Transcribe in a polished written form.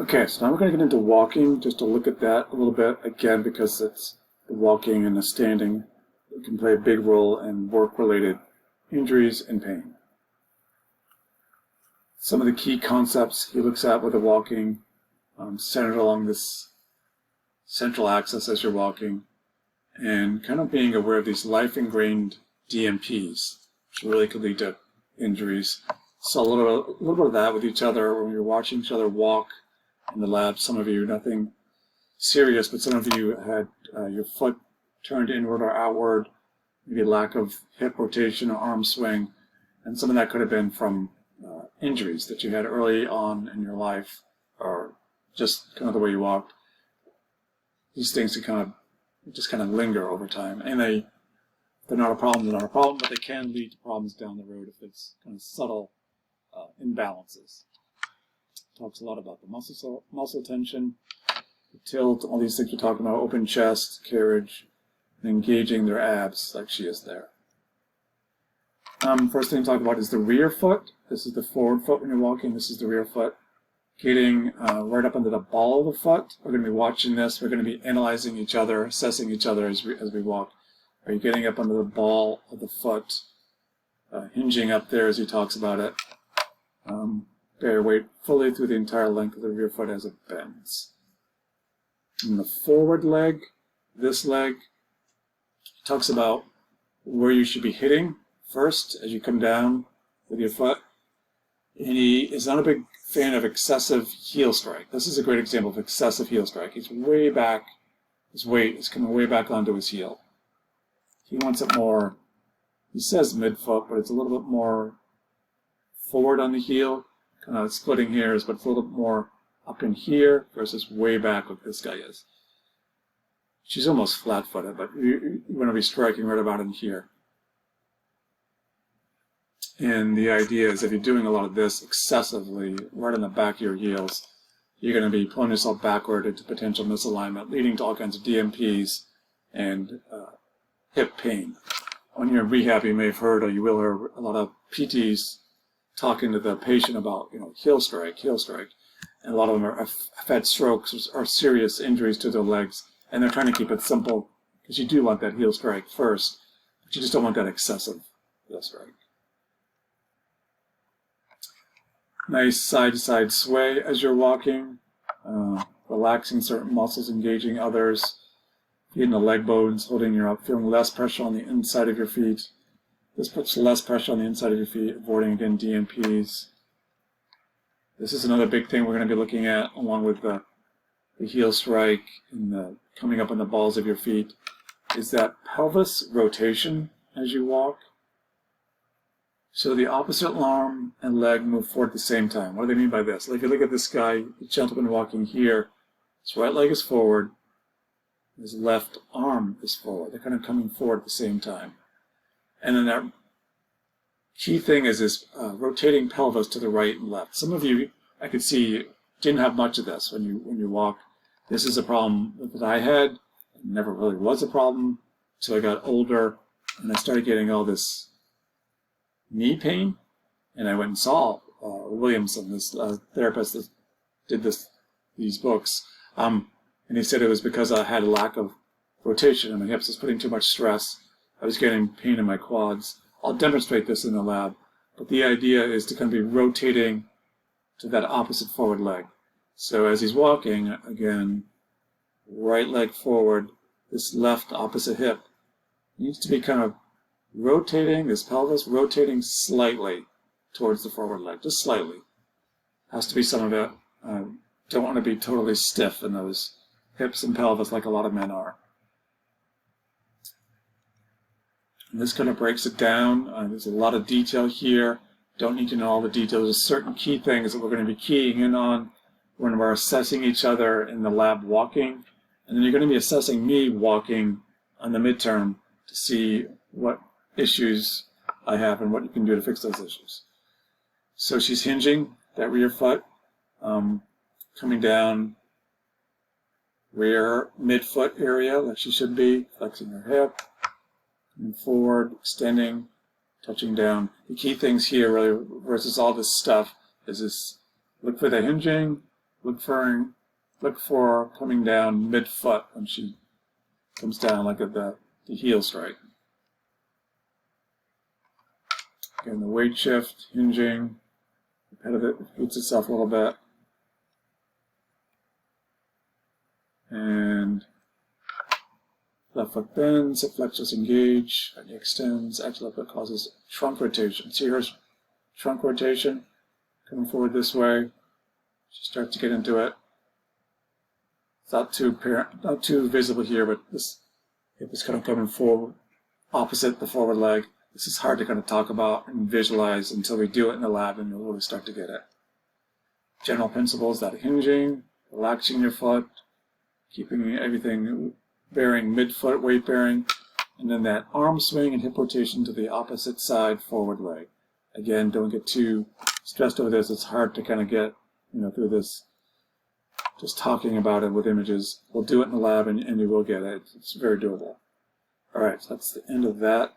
Okay, so now we're going to get into walking, just to look at that a little bit, again, because it's the walking and the standing that can play a big role in work-related injuries and pain. Some of the key concepts he looks at with the walking, centered along this central axis as you're walking, and kind of being aware of these life-ingrained DMPs, which really could lead to injuries. So a little bit of that with each other when you're watching each other walk in the lab. Some of you, nothing serious, but some of you had your foot turned inward or outward, maybe lack of hip rotation or arm swing, and some of that could have been from injuries that you had early on in your life, or just kind of the way you walked. These things can just kind of linger over time, and they're not a problem, they're not a problem, but they can lead to problems down the road if it's kind of subtle imbalances. Talks a lot about the muscle tension, the tilt, all these things we're talking about, open chest, carriage, and engaging their abs like she is there. First thing to talk about is the rear foot. This is the forward foot when you're walking. This is the rear foot. Getting right up under the ball of the foot. We're going to be watching this. We're going to be analyzing each other, assessing each other as we walk. Are you getting up under the ball of the foot, hinging up there as he talks about it? Bear your weight fully through the entire length of the rear foot as it bends. And the forward leg, this leg, talks about where you should be hitting first as you come down with your foot. And he is not a big fan of excessive heel strike. This is a great example of excessive heel strike. He's way back, his weight is coming way back onto his heel. He wants it more, he says midfoot, but it's a little bit more forward on the heel, kind of splitting hairs, but it's a little bit more up in here versus way back like this guy is. She's almost flat-footed, but you want to be striking right about in here. And the idea is if you're doing a lot of this excessively right on the back of your heels, you're going to be pulling yourself backward into potential misalignment, leading to all kinds of DMPs and hip pain. When you're in rehab, you may have heard, or you will hear, a lot of PTs talking to the patient about, heel strike. And a lot of them have had strokes or serious injuries to their legs, and they're trying to keep it simple, because you do want that heel strike first, but you just don't want that excessive heel strike. Nice side-to-side sway as you're walking, relaxing certain muscles, engaging others, feeding the leg bones, holding you up, feeling less pressure on the inside of your feet. This puts less pressure on the inside of your feet, avoiding, again, DMPs. This is another big thing we're going to be looking at, along with the heel strike and the coming up on the balls of your feet, is that pelvis rotation as you walk. So the opposite arm and leg move forward at the same time. What do they mean by this? Like, if you look at this guy, the gentleman walking here, his right leg is forward, his left arm is forward. They're kind of coming forward at the same time. And then that key thing is this rotating pelvis to the right and left. Some of you, I could see, didn't have much of this when you walk. This is a problem that I had. It never really was a problem until I got older, and I started getting all this knee pain. And I went and saw Williamson, this therapist that did these books. And he said it was because I had a lack of rotation in my hips. I was putting too much stress. I was getting pain in my quads. I'll demonstrate this in the lab, but the idea is to kind of be rotating to that opposite forward leg. So as he's walking, again, right leg forward, this left opposite hip needs to be kind of rotating, this pelvis rotating slightly towards the forward leg, just slightly. Has to be some of it. Don't want to be totally stiff in those hips and pelvis like a lot of men are. And this kind of breaks it down. There's a lot of detail here. Don't need to know all the details. There's certain key things that we're going to be keying in on when we're assessing each other in the lab walking. And then you're going to be assessing me walking on the midterm to see what issues I have and what you can do to fix those issues. So she's hinging that rear foot, coming down rear midfoot area like she should be, flexing her hip, coming forward, extending, touching down. The key things here really versus all this stuff is this: look for the hinging, look for coming down mid-foot when she comes down, like at the heel strike. Again, the weight shift, hinging, the head of it repeats itself a little bit. And left foot bends, hip flexors engage, right knee extends, active left foot causes trunk rotation. See here's trunk rotation, coming forward this way. She starts to get into it. It's not too visible here, but this hip is kind of coming forward, opposite the forward leg. This is hard to kind of talk about and visualize until we do it in the lab, and you'll really start to get it. General principles: that hinging, relaxing your foot, keeping everything bearing mid-foot, weight bearing, and then that arm swing and hip rotation to the opposite side forward leg. Again, don't get too stressed over this. It's hard to kind of get, through this. Just talking about it with images. We'll do it in the lab, and you will get it. It's very doable. All right, so that's the end of that.